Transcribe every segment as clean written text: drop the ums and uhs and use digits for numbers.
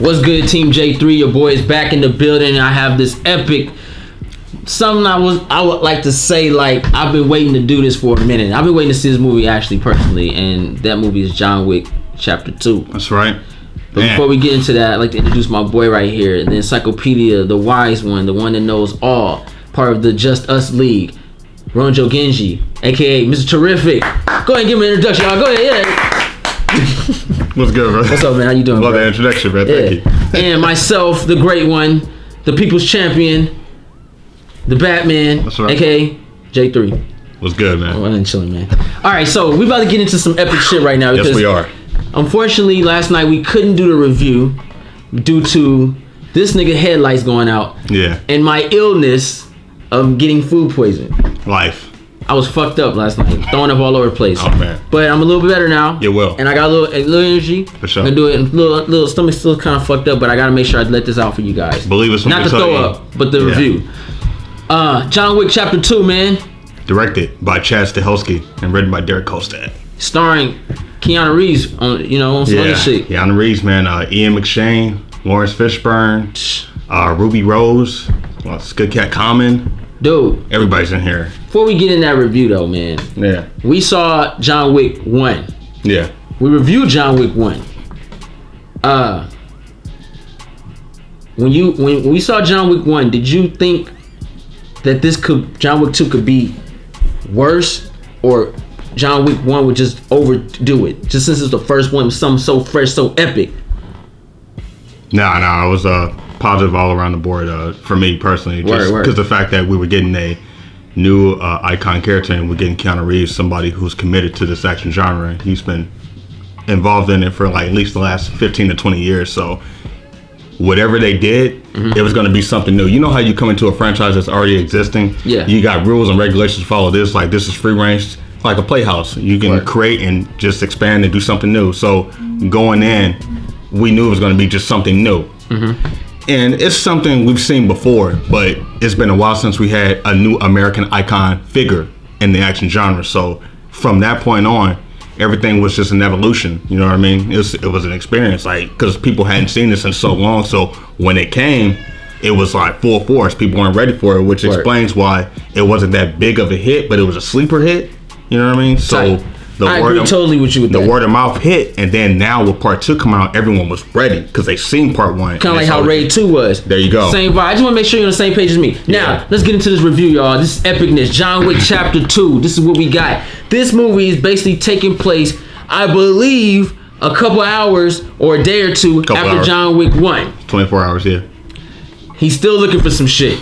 What's good, Team J3? Your boy is back in the building. I have this epic, something I would like to say, like, I've been waiting to do this for a minute. I've been waiting to see this movie actually personally, and that movie is John Wick Chapter 2. That's right. But before we get into that, I'd like to introduce my boy right here, the encyclopedia, the wise one, the one that knows all, part of the Just Us League, Ronjo Genji, aka Mr. Terrific. Go ahead and give me an introduction, y'all. Go ahead, yeah. What's good, bro? What's up, man? How you doing, Love bro? the introduction, man. Thank you. And myself, the great one, the people's champion, the Batman, That's right. aka J3. What's good, man? Oh, I'm chilling, man. All right, so we about to get into some epic shit right now. Yes, we are. Unfortunately, last night we couldn't do the review due to this nigga headlights going out. Yeah. And my illness of getting food poisoning. Life. I was fucked up last night, throwing up all over the place. Oh, man. But I'm a little bit better now. You will. And I got a little energy. For sure. I'm gonna do it. Little stomach still kind of fucked up, but I gotta make sure I let this out for you guys. Believe us when Not we to tell throw you. up, but the review. John Wick Chapter 2, man. Directed by Chad Stahelski and written by Derek Kolstad. Starring Keanu Reeves on some other shit. Keanu Reeves, man. Ian McShane, Lawrence Fishburne, Ruby Rose, Good Cat Common. Dude. Everybody's in here. Before we get in that review though, man. Yeah. We saw John Wick 1. Yeah. We reviewed John Wick 1. When we saw John Wick 1, did you think that John Wick 2 could be worse, or John Wick 1 would just overdo it? Just since it's the first one, something so fresh, so epic. Nah, it was positive all around the board for me personally. Just because the fact that we were getting a new icon character and we're getting Keanu Reeves, somebody who's committed to this action genre. He's been involved in it for like at least the last 15 to 20 years. So whatever they did, it was going to be something new. You know how you come into a franchise that's already existing? Yeah. You got rules and regulations to follow. This is free range, like a playhouse. You can create and just expand and do something new. So going in, we knew it was going to be just something new. And it's something we've seen before, but it's been a while since we had a new American icon figure in the action genre. So from that point on, everything was just an evolution. You know what I mean? It was an experience, like, because people hadn't seen this in so long. So when it came, it was like full force. People weren't ready for it, which explains why it wasn't that big of a hit, but it was a sleeper hit. You know what I mean? So I agree totally with you with the that. word of mouth hit, and then now with part 2 coming out, everyone was ready because they seen part 1. Kind of like how Raid 2 was. There you go. Same vibe. I just want to make sure you're on the same page as me. Now, let's get into this review, y'all. This is epicness. John Wick Chapter 2. This is what we got. This movie is basically taking place, I believe, a couple hours or a day or two after John Wick 1. 24 hours, yeah. He's still looking for some shit.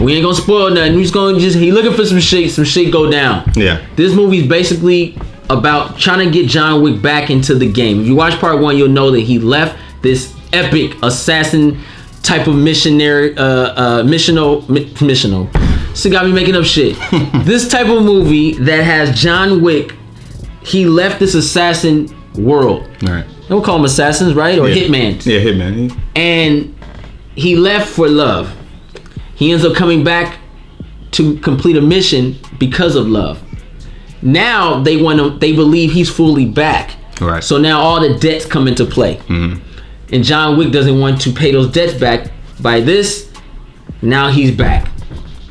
We ain't gonna spoil nothing. He looking for some shit go down. Yeah. This movie's basically about trying to get John Wick back into the game. If you watch part 1, you'll know that he left this epic assassin type of missional. So got me making up shit. This type of movie that has John Wick, he left this assassin world. Right. Don't call them assassins, right? Or hitman. Yeah, hitman. And he left for love. He ends up coming back to complete a mission because of love. Now they believe he's fully back. Right. So now all the debts come into play. And John Wick doesn't want to pay those debts back by this. Now he's back.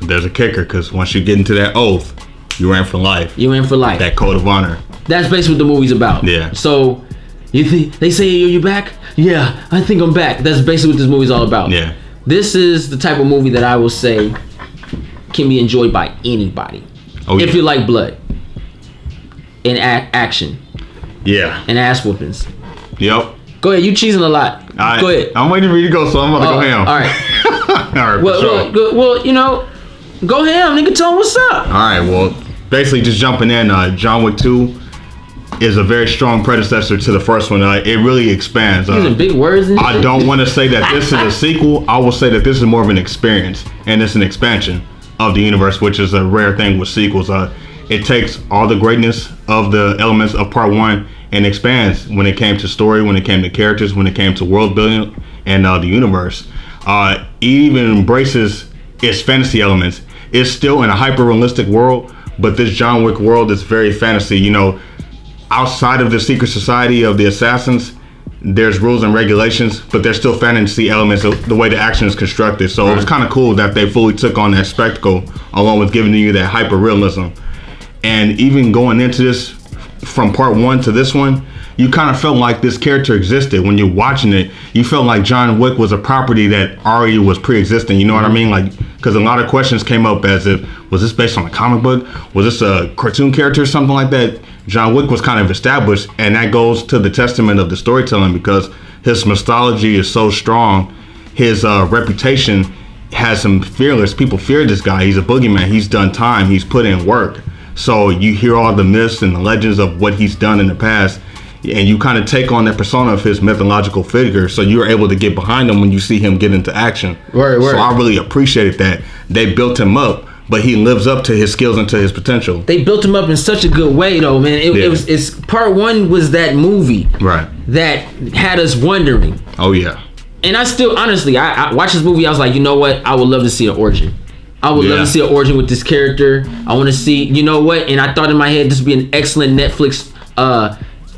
There's a kicker, because once you get into that oath, you're in for life. You're in for life. That code of honor. That's basically what the movie's about. Yeah. So they say you're back? Yeah, I think I'm back. That's basically what this movie's all about. Yeah. This is the type of movie that I will say can be enjoyed by anybody. If you like blood and action. Yeah. And ass whoopings. Yep. Go ahead. You cheesing a lot. Go ahead. I'm waiting for you to go, so I'm about to go ham. All right. All right. Well, go ham. Nigga, tell him what's up. All right. Well, basically, just jumping in. John Wick 2 is a very strong predecessor to the first one. It really expands. Using big words and shit. I don't want to say that this is a sequel. I will say that this is more of an experience, and it's an expansion of the universe, which is a rare thing with sequels. It takes all the greatness of the elements of part 1 and expands when it came to story, when it came to characters, when it came to world building and the universe. It even embraces its fantasy elements. It's still in a hyper-realistic world, but this John Wick world is very fantasy. Outside of the secret society of the assassins, there's rules and regulations, but there's still fantasy elements of the way the action is constructed. So it was kind of cool that they fully took on that spectacle, along with giving you that hyper realism. And even going into this, from part 1 to this one, you kind of felt like this character existed. When you're watching it, you felt like John Wick was a property that already was pre-existing. You know what I mean? Like, because a lot of questions came up as if, was this based on a comic book? Was this a cartoon character or something like that? John Wick was kind of established, and that goes to the testament of the storytelling, because his mythology is so strong. His reputation has him fearless. People fear this guy. He's a boogeyman. He's done time. He's put in work. So you hear all the myths and the legends of what he's done in the past, and you kind of take on that persona of his mythological figure, so you're able to get behind him when you see him get into action. Right. So I really appreciated that. They built him up, but he lives up to his skills and to his potential. They built him up in such a good way, though, man. It's part 1 was that movie, right, that had us wondering. Oh yeah. And I still, honestly, I watched this movie. I was like, you know what? I would love to see an origin. I would love to see an origin with this character. I want to see, you know what? And I thought in my head this would be an excellent Netflix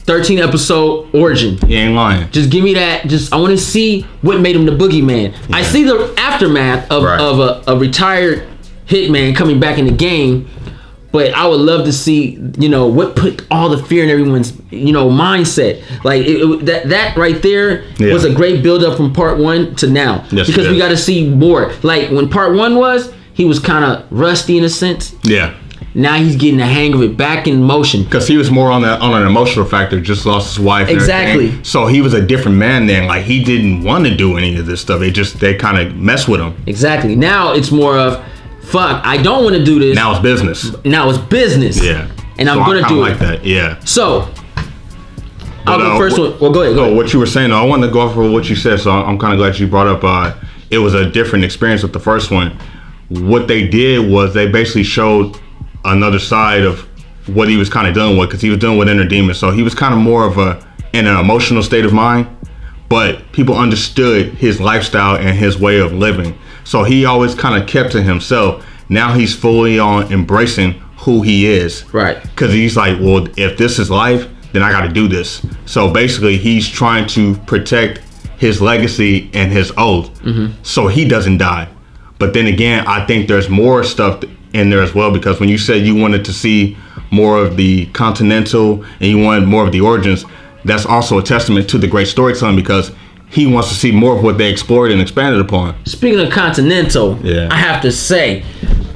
13 episode origin. You ain't lying. Just give me that. I want to see what made him the boogeyman. Yeah. I see the aftermath of a retired hitman coming back in the game, but I would love to see, what put all the fear in everyone's, mindset. Like that right there was a great build up from part 1 to now. Yes, because we got to see more. Like when part 1 was, he was kind of rusty in a sense. Yeah. Now he's getting the hang of it, back in motion. Because he was more on an emotional factor, just lost his wife. Exactly. So he was a different man then. Like, he didn't want to do any of this stuff. They kind of messed with him. Exactly. Now it's more of, fuck, I don't want to do this. Now it's business. Yeah. And I'm going to do it. like that, yeah. So, I'll go first one. Well, go ahead. What you were saying, though, I wanted to go off of what you said, so I'm kind of glad you brought up, it was a different experience with the first one. What they did was they basically showed another side of what he was kind of dealing with, because he was dealing with inner demons. So he was kind of more of in an emotional state of mind, but people understood his lifestyle and his way of living. So he always kind of kept to himself. Now he's fully on embracing who he is. Right. Because he's like, well, if this is life, then I got to do this. So basically he's trying to protect his legacy and his oath, so he doesn't die. But then again, I think there's more stuff in there as well, because when you said you wanted to see more of the Continental and you wanted more of the origins, that's also a testament to the great storytelling, because he wants to see more of what they explored and expanded upon. Speaking of Continental, I have to say,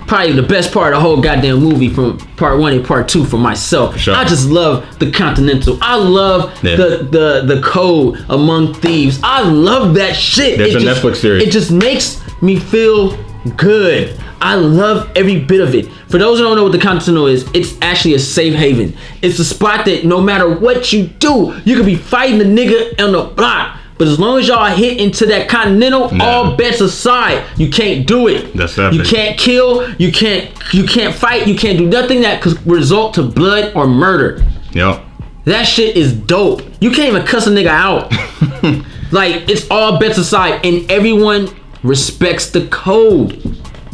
probably the best part of the whole goddamn movie from part 1 and part 2 for myself. Sure. I just love the Continental. I love the code among thieves. I love that shit. There's a Netflix series. It just makes me feel good. I love every bit of it. For those who don't know what the Continental is, it's actually a safe haven. It's a spot that no matter what you do, you could be fighting the nigga on the block, but as long as y'all hit into that Continental, all bets aside, you can't do it. That's epic. You can't kill, you can't fight, you can't do nothing that could result to blood or murder. Yep. That shit is dope. You can't even cuss a nigga out. Like, it's all bets aside, and everyone respects the code.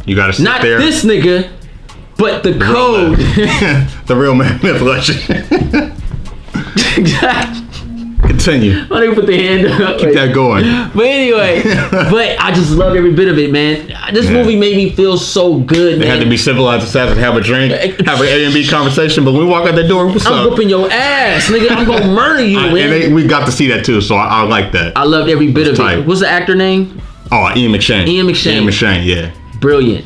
You gotta sit not there. Not this nigga, but the code. The real man legend. Continue. I didn't put the hand up. Keep that going. But anyway, but I just love every bit of it, man. This movie made me feel so good, man. They had to be civilized assassins, have a drink, have an A&B conversation, but when we walk out the door, what's up? I'm whooping your ass, nigga. I'm gonna murder you, man. And we got to see that too, so I like that. I loved every bit of it. What's the actor name? Oh, Ian McShane. Ian McShane, yeah. Brilliant.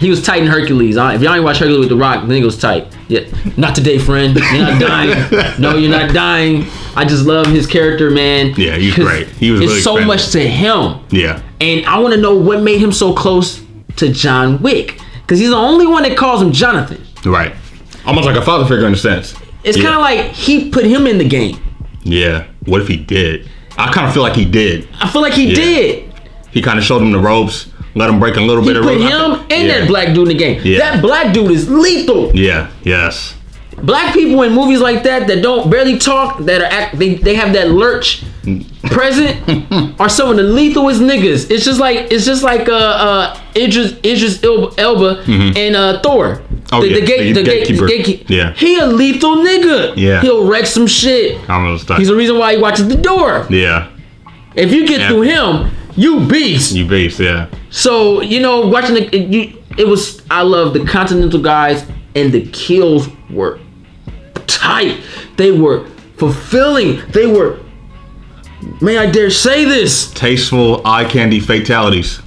He was tight in Hercules. If y'all ain't watch Hercules with The Rock, the nigga was tight. Yeah, not today, friend. You're not dying. No, you're not dying. I just love his character, man. Yeah, he's great. He was. It's really so much to him. Yeah. And I want to know what made him so close to John Wick, because he's the only one that calls him Jonathan. Right. Almost like a father figure in a sense. It's kind of like he put him in the game. Yeah. What if he did? I kind of feel like he did. I feel like he did. He kind of showed him the ropes. Let him break a little bit of rope. He put him and that black dude in the game. Yeah. That black dude is lethal. Yeah. Yes. Black people in movies like that don't barely talk, that are they have that lurch present, are some of the lethalest niggas. It's just like Idris Elba and Thor. Oh, the gatekeeper. Yeah. He a lethal nigga. Yeah. He'll wreck some shit. I'm gonna start. He's the reason why he watches the door. Yeah. If you get through him, you beast. You beast, yeah. So, watching I love the Continental guys, and the kills were tight. They were fulfilling. They were, may I dare say this? Tasteful eye candy fatalities.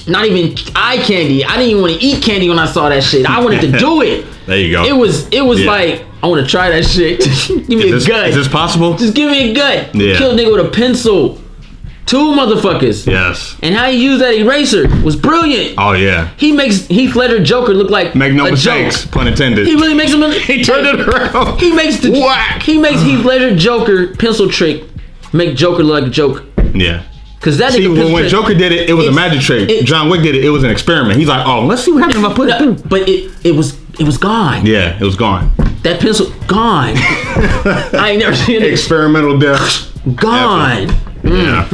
Not even eye candy. I didn't even want to eat candy when I saw that shit. I wanted to do it. There you go. It was like, I want to try that shit. Give me a gut. Is this possible? Just give me a gut. Yeah. Kill a nigga with a pencil. 2 motherfuckers. Yes. And how he used that eraser was brilliant. Oh yeah. He makes Heath Ledger Joker look like Make no a mistakes, joke. pun intended. He really makes him. He turned it around. He makes whack. He makes Heath Ledger Joker pencil trick make Joker look like a joke. Yeah. Cause that See, nigga when Joker did it, it was a magic trick. John Wick did it, it was an experiment. He's like, oh, let's see what happens if I put it through. But it was gone. Yeah, it was gone. That pencil gone. I ain't never seen it. Experimental death. Gone. Yeah.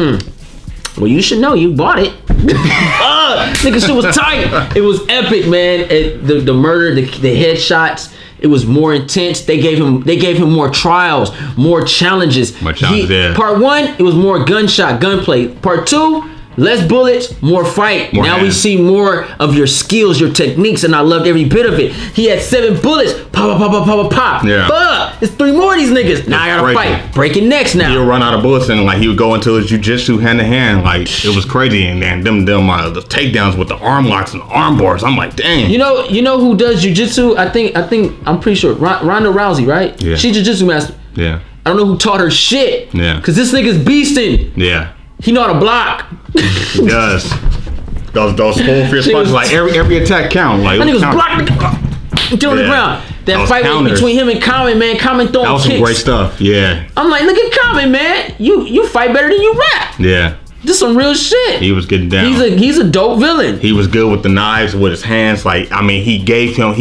Well, you should know. You bought it. Nigga, shit was tight. It was epic, man. The murder, the headshots. It was more intense. They gave him more trials, more challenges. More challenges. Yeah. Part 1, it was more gunplay. Part 2, less bullets, more fight. More now we hands. see more of your skills, your techniques, and I loved every bit of it. He had 7 bullets. Pop, pop, pop, pop, pop. Yeah. But it's 3 more of these niggas. Now I gotta fight. Breaking necks now. He'll run out of bullets and like he would go into his jujitsu hand to hand. Like it was crazy. And then the takedowns with the arm locks and arm bars. I'm like, dang. You know who does jujitsu? I'm pretty sure Ronda Rousey, right? Yeah. She's jujitsu master. Yeah. I don't know who taught her shit. Yeah. Cause this nigga's beasting. Yeah. He know how to block. He does. Those full fierce punches, like every attack count. Like That nigga's blocking. Get on the ground. That fight was between him and Common, man. Common throwing that was kicks. some great stuff. Yeah. I'm like, look at Common, man. You fight better than you rap. Yeah. This some real shit. He was getting down. He's a dope villain. He was good with the knives, with his hands. Like, I mean, he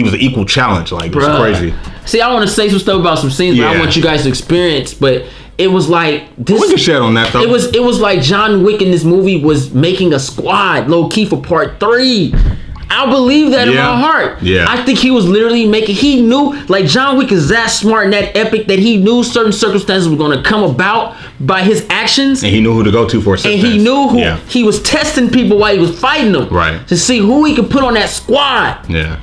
was an equal challenge. Like, it was crazy. See, I want to say some stuff about some scenes, but I want you guys to experience. But it was like this. We can shed on that though. It was like John Wick in this movie was making a squad low key for part 3. I believe that in my heart. Yeah. I think he was literally he knew, like John Wick is that smart and that epic that he knew certain circumstances were going to come about by his actions. And he knew who to go to for assistance. And he knew who he was testing people while he was fighting them. Right. To see who he could put on that squad. Yeah.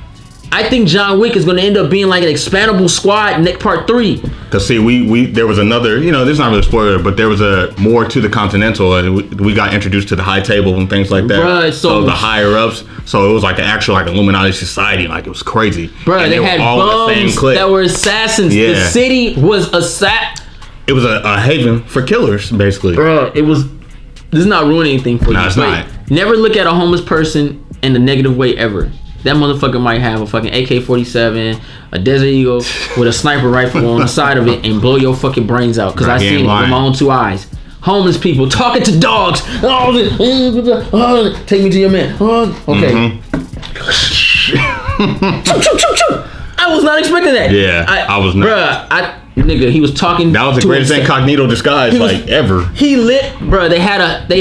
I think John Wick is going to end up being like an expandable squad in part 3. Cause see, we there was another, this is not really a spoiler, but there was more to the Continental, and we got introduced to the high table and things like that. Bruh, so the higher ups, so it was like an actual Illuminati society, like it was crazy. Bro, they had bums that were assassins. Yeah. The city was It was a haven for killers, basically. Bro, this is not ruining anything for you. No, it's not. Never look at a homeless person in a negative way ever. That motherfucker might have a fucking AK-47, a Desert Eagle with a sniper rifle on the side of it and blow your fucking brains out. Because I seen it with my own 2 eyes. Homeless people talking to dogs. Take me to your man. Okay. I was not expecting that. Yeah, I was not. Bruh, nigga, he was talking. That was the greatest incognito disguise ever. He lit, bruh. They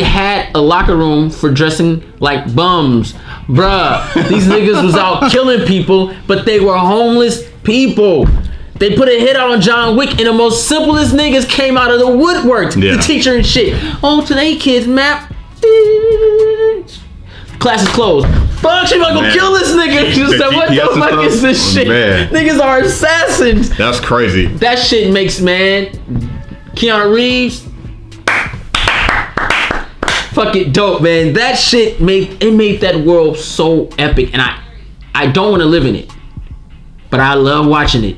had a locker room for dressing like bums, bruh. These niggas was out killing people, but they were homeless people. They put a hit out on John Wick, and the most simplest niggas came out of the woodworks. Yeah. The teacher and shit. Oh, today kids map. Class is closed. Fuck, she about to go kill this nigga. She said, what the fuck is this shit? Man. Niggas are assassins. That's crazy. That shit makes, man, Keanu Reeves, fuck it, dope, man. That shit made that world so epic, and I don't want to live in it, but I love watching it.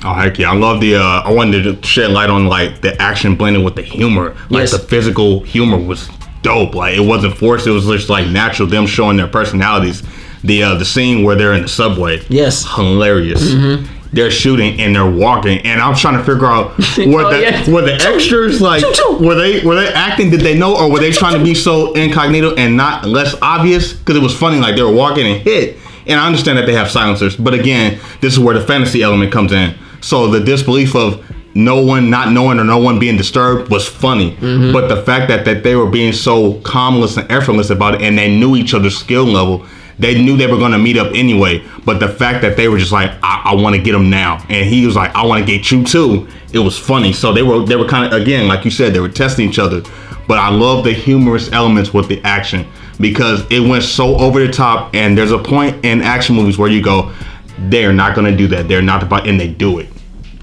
Oh heck yeah! I love I wanted to shed light on like the action blended with the humor. Like the physical humor was dope. Like it wasn't forced. It was just like natural. Them showing their personalities. The scene where they're in the subway. Yes. Hilarious. Mm-hmm. They're shooting and they're walking, and I'm trying to figure out were the extras like were they acting? Did they know, or were they trying to be so incognito and not less obvious? Because it was funny, like they were walking and hit. And I understand that they have silencers, but again, this is where the fantasy element comes in. So the disbelief of no one not knowing or no one being disturbed was funny. Mm-hmm. But the fact that they were being so calmless and effortless about it, and they knew each other's skill level, They knew they were going to meet up anyway, but the fact that they were just like, I want to get him now, and he was like, I want to get you too. It was funny. So they were kind of, again, like you said, they were testing each other. But I love the humorous elements with the action because it went so over the top. And there's a point in action movies where you go, they're not going to do that. They're not about, and they do it.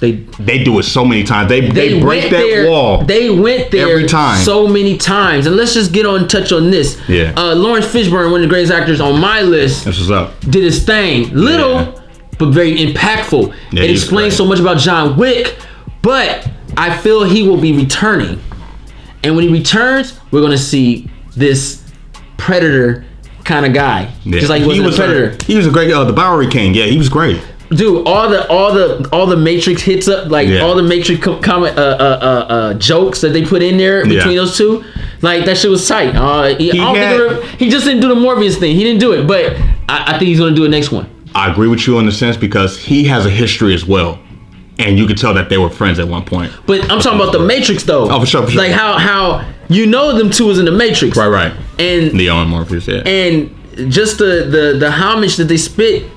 They do it so many times. They break that wall. They went there every time, so many times. And let's just touch on this. Yeah. Lawrence Fishburne, one of the greatest actors on my list. That's what's up. Did his thing, but very impactful. Yeah, it explains so much about John Wick. But I feel he will be returning, and when he returns, we're gonna see this Predator kind of guy, just like he was a Predator. He was a great the Bowery King. Yeah, he was great. Dude, all the Matrix hits up, like all the Matrix comment jokes that they put in there between those two, like that shit was tight. He just didn't do the Morbius thing. He didn't do it, but I think he's gonna do it next one. I agree with you in the sense because he has a history as well, and you could tell that they were friends at one point. But I'm talking about the Matrix though. Oh, for sure. Like how you know them two was in the Matrix. Right. And Neo and Morpheus, yeah. And just the homage that they spit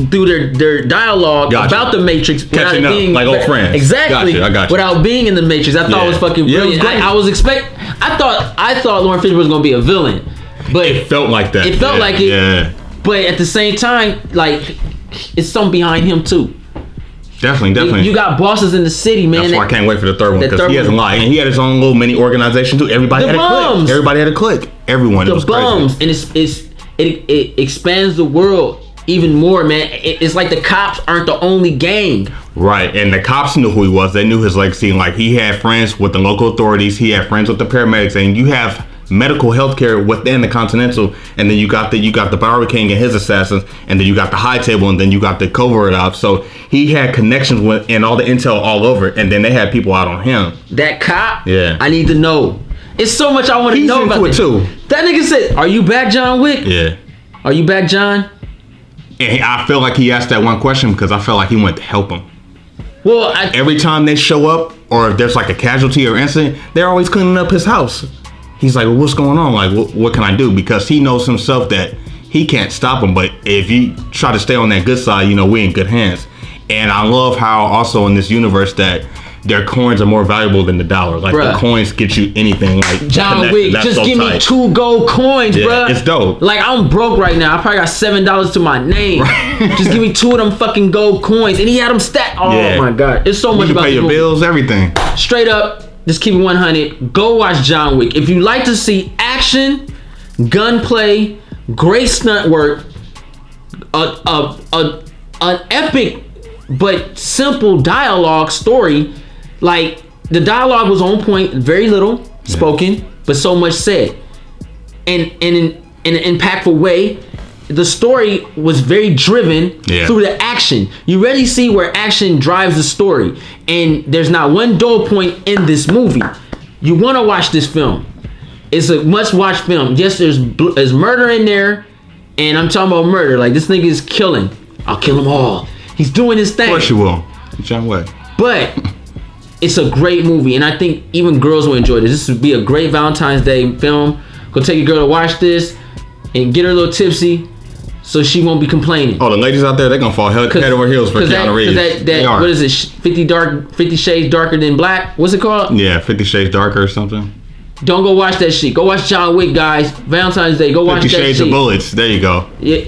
through their dialogue about the Matrix, catching up like old friends. Exactly. I got you. Without being in the Matrix, I thought it was fucking brilliant. I thought Lawrence Fishburne was gonna be a villain, but it felt like that. It felt like it. Yeah. But at the same time, like it's something behind him too. Definitely. You got bosses in the city, man. That's why I can't wait for the third one because he hasn't lied, and he had his own little mini organization too. Everybody had a clique. Everyone. The bums, crazy. And it expands the world even more, man. It's like the cops aren't the only gang. Right, and the cops knew who he was. They knew his legacy. Like he had friends with the local authorities. He had friends with the paramedics, and you have medical healthcare within the Continental, and then you got the Bowery King and his assassins, and then you got the High Table, and then you got the covert ops. So he had connections with and all the intel all over, and then they had people out on him. That cop, I need to know. It's so much I want to know about it too. That nigga said, "Are you back, John Wick?" Yeah. Are you back, John? And I feel like he asked that one question because I felt like he went to help him. Well, every time they show up, or if there's like a casualty or incident, they're always cleaning up his house. He's like, well, what's going on? Like, what can I do? Because he knows himself that he can't stop him. But if you try to stay on that good side, we in good hands. And I love how also in this universe that their coins are more valuable than the dollar. Like the coins get you anything. Like John Wick, just give me 2 gold coins, bruh. It's dope. Like I'm broke right now. I probably got $7 to my name. Just give me 2 of them fucking gold coins. And he had them stacked. Oh my god, it's so much you about pay your bills, everything. Straight up. Just keep it 100. Go watch John Wick. If you like to see action, gunplay, great stunt work, an epic but simple dialogue story, like the dialogue was on point, very little spoken, but so much said, and in an impactful way. The story was very driven through the action. You really see where action drives the story. And there's not one dull point in this movie. You want to watch this film. It's a must-watch film. Yes, there's murder in there. And I'm talking about murder. Like, this nigga is killing. I'll kill them all. He's doing his thing. Of course you will. John Wick. But it's a great movie. And I think even girls will enjoy this. This would be a great Valentine's Day film. Go take your girl to watch this and get her a little tipsy, so she won't be complaining. Oh, the ladies out there, they're gonna fall head over heels for Keanu Reeves. What is it? 50 Shades Darker Than Black? What's it called? Yeah, 50 Shades Darker or something. Don't go watch that shit. Go watch John Wick, guys. Valentine's Day. Go watch that shit. 50 Shades of Bullets. There you go. Yeah.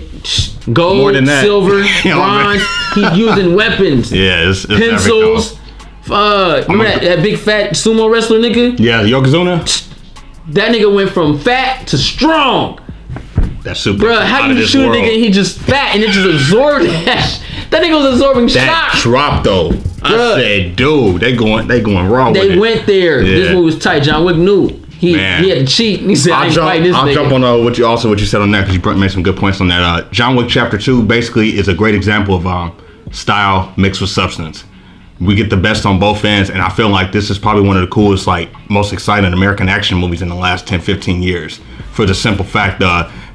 Gold, more than that. Silver, bronze. He's using weapons. Yeah, it's pencils. Fuck. Remember that big fat sumo wrestler nigga? Yeah, Yokozuna. That nigga went from fat to strong. That's super. Bruh, how do you shoot a nigga and he just fat and it just absorbed that? That nigga was absorbing shock. That drop though. Bruh. I said, dude, they going raw with it. They went there. Yeah. This movie was tight. John Wick knew. He had to cheat. And he said, I'll jump on what you said on that because you made some good points on that. John Wick Chapter 2 basically is a great example of style mixed with substance. We get the best on both ends, and I feel like this is probably one of the coolest, most exciting American action movies in the last 10, 15 years. For the simple fact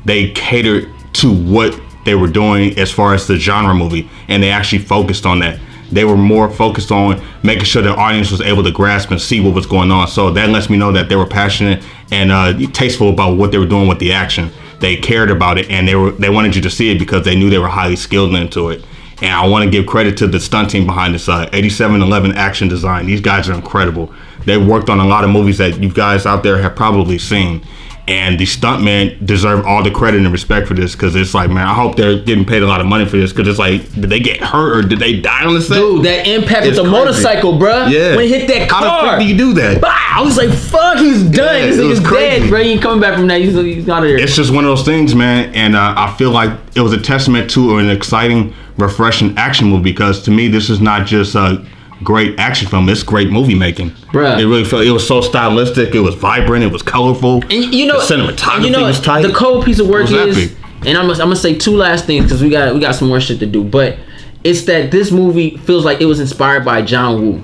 they catered to what they were doing as far as the genre movie, and they actually focused on that. They were more focused on making sure the audience was able to grasp and see what was going on. So that lets me know that they were passionate and tasteful about what they were doing with the action. they cared about it, and they wanted you to see it because they knew they were highly skilled into it. And I want to give credit to the stunt team behind this 8711 action design. These guys are incredible. They worked on a lot of movies that you guys out there have probably seen. And the stuntmen deserve all the credit and respect for this, because it's like, man, I hope they're getting paid a lot of money for this, because it's like, did they get hurt or did they die on the set? Dude, that impact with the motorcycle, bruh. Yeah. When he hit that car. How the fuck do you do that? I was like, fuck, he's done. Yeah, This nigga's dead, bro. He ain't coming back from that. He's out of there. It's just one of those things, man. And I feel like it was a testament to an exciting, refreshing action movie, because to me, this is not just a great action film, it's great movie making. Bruh. It really felt, it was so stylistic, it was vibrant, it was colorful. And you know, the cinematography was tight. The cold piece of work is epic. And I'm gonna say two last things, because we got some more shit to do. But it's that this movie feels like it was inspired by John Woo.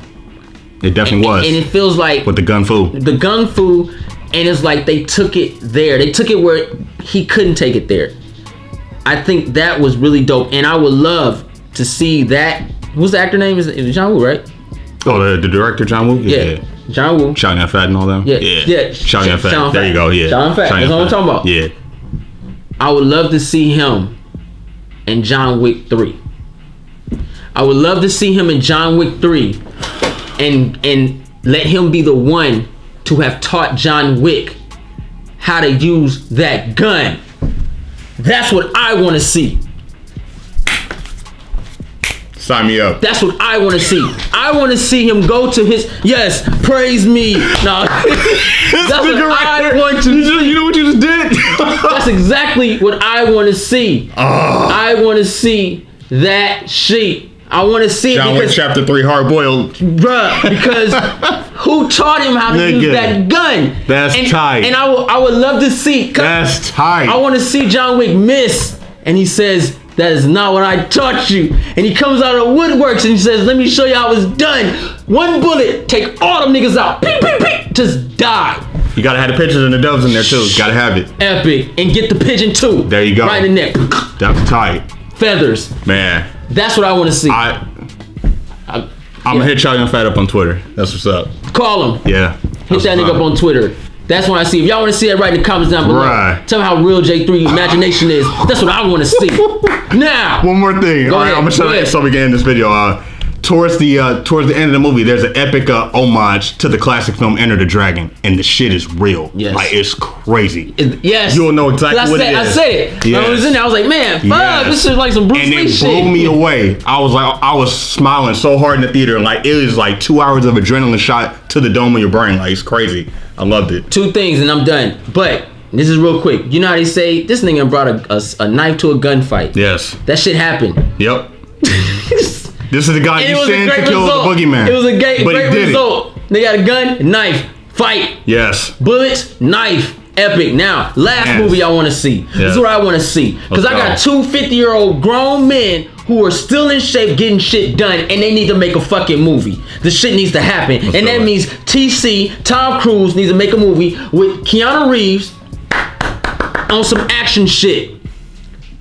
It definitely was. And it feels like with the gun fu. The gun fu, and it's like they took it there. They took it where he couldn't take it there. I think that was really dope, and I would love to see that. What's the actor name? Is it John Woo, right? Oh, the director, John Woo? Yeah. John Woo. Shouting at Fat and all them? Yeah. Shouting at Fat. There you go, yeah. Shouting Fat. That's what I'm talking about. Yeah. I would love to see him in John Wick 3. I would love to see him in John Wick 3 and let him be the one to have taught John Wick how to use that gun. That's what I want to see. Sign me up. That's what I want to see. I want to see him go to his, yes, praise me. No, that's what I want to see. You know what you just did? That's exactly what I want to see. I want to see that shit. I want to see John Wick Chapter 3 hard boiled. Bruh, because who taught him how to use that gun? That's tight. And I would love to see. That's tight. I want to see John Wick miss. And he says, that is not what I taught you. And he comes out of the woodworks and he says, let me show you how it's done. One bullet, take all them niggas out. Pew, pew, pew, just die. You gotta have the pigeons and the doves in there too. Gotta have it. Epic. And get the pigeon too. There you go. Right in the neck. That's tight. Feathers. Man. That's what I want to see. I'm gonna hit Charlie and Fat up on Twitter. That's what's up. Call him. Yeah. Hit that nigga up on Twitter. That's what I see. If y'all want to see it, write in the comments down below. Right. Tell me how real J3 imagination is. That's what I want to see. Now. One more thing. All right, I'm gonna show you so we get in this video. Towards the end of the movie, there's an epic homage to the classic film Enter the Dragon, and the shit is real. Yes. Like, it's crazy. Yes. You'll know exactly what it is. I said it. Yes. I was in there. I was like, man, fuck, this is like some Bruce Lee shit. And it blew me away. I was smiling so hard in the theater. Like, it was like 2 hours of adrenaline shot to the dome of your brain. Like, it's crazy. I loved it. Two things, and I'm done. But this is real quick. You know how they say this nigga brought a knife to a gunfight? Yes. That shit happened. Yep. This is the guy you sent to kill the boogeyman. It was a great result. They got a gun, knife, fight. Yes. Bullets, knife. Epic. Now, last movie I want to see. Yes. This is what I want to see. Because I got two 50-year-old grown men who are still in shape getting shit done, and they need to make a fucking movie. The shit needs to happen. And that means TC, Tom Cruise, needs to make a movie with Keanu Reeves on some action shit.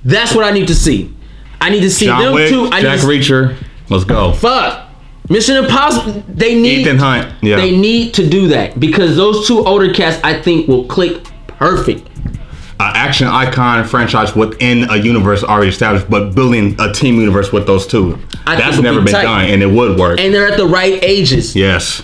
That's what I need to see. I need to see them two. Jack Reacher. Let's go. Fuck. Mission Impossible. They need Ethan Hunt. Yeah. They need to do that because those two older cats I think will click perfect. Action icon franchise within a universe already established, but building a team universe with those two. That's never been done, and it would work. And they're at the right ages. Yes.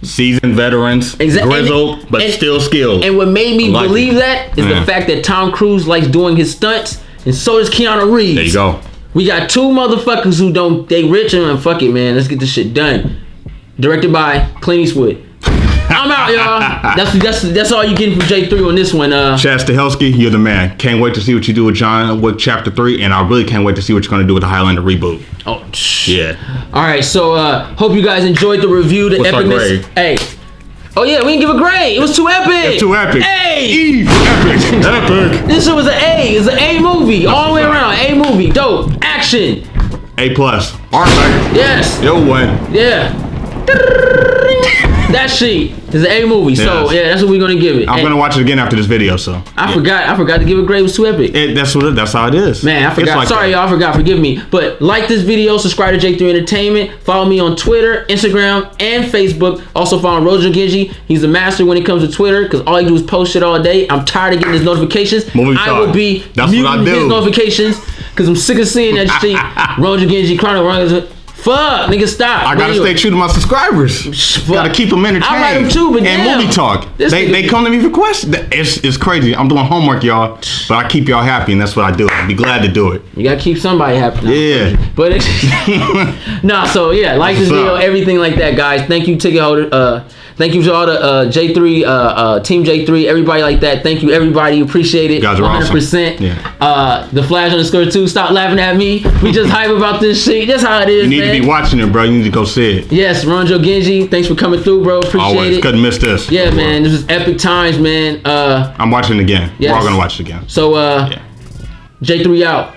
Seasoned veterans, grizzled, but still skilled. And what made me believe that is the fact that Tom Cruise likes doing his stunts, and so does Keanu Reeves. There you go. We got two motherfuckers who they rich and fuck it, man. Let's get this shit done. Directed by Clint Eastwood. I'm out, y'all. That's all you getting from J3 on this one. Chad Stahelski, you're the man. Can't wait to see what you do with John Wick Chapter 3, and I really can't wait to see what you're going to do with the Highlander reboot. Oh, yeah. All right, so hope you guys enjoyed the review. The epicness. Hey. Oh yeah, we didn't give a grade. It was too epic. It's too epic. Hey. Epic. Epic. This shit was an A. It's an A movie all the way around. A movie. Dope. Action. A+. All right. Yes. Yo, win. Yeah. That shit is an A movie. So yeah, that's what we're gonna give it. I'm gonna watch it again after this video. So I forgot to give it grade. It was too epic. That's how it is. Man, I forgot. Like Sorry, y'all. I forgot. Forgive me. But like this video, subscribe to J3 Entertainment. Follow me on Twitter, Instagram, and Facebook. Also follow Rojo Genji. He's the master when it comes to Twitter because all he do is post shit all day. I'm tired of getting his notifications. I will be muting his notifications because I'm sick of seeing that shit. Rojo Genji, Chrono. Fuck, nigga, stop. I gotta stay true to my subscribers. Gotta keep them entertained. I write them too, but and damn, movie talk. They come to me for questions. It's crazy. I'm doing homework, y'all, but I keep y'all happy, and that's what I do. I'd be glad to do it. You gotta keep somebody happy. Yeah. But it's nah. So yeah, like this video, everything like that, guys. Thank you, ticket holder. Thank you to all the J3, Team J3, everybody like that. Thank you, everybody. Appreciate it. You guys are 100%. awesome. Yeah. The Flash _2. Stop laughing at me. We just hype about this shit. That's how it is, You need man. to be watching it, bro. You need to go see it. Yes, Ronjo Genji. Thanks for coming through, bro. Appreciate Always. it. Couldn't miss this. Yeah, man. This was epic times, man. I'm watching it again. Yes. We're all gonna watch it again. So, J3 out.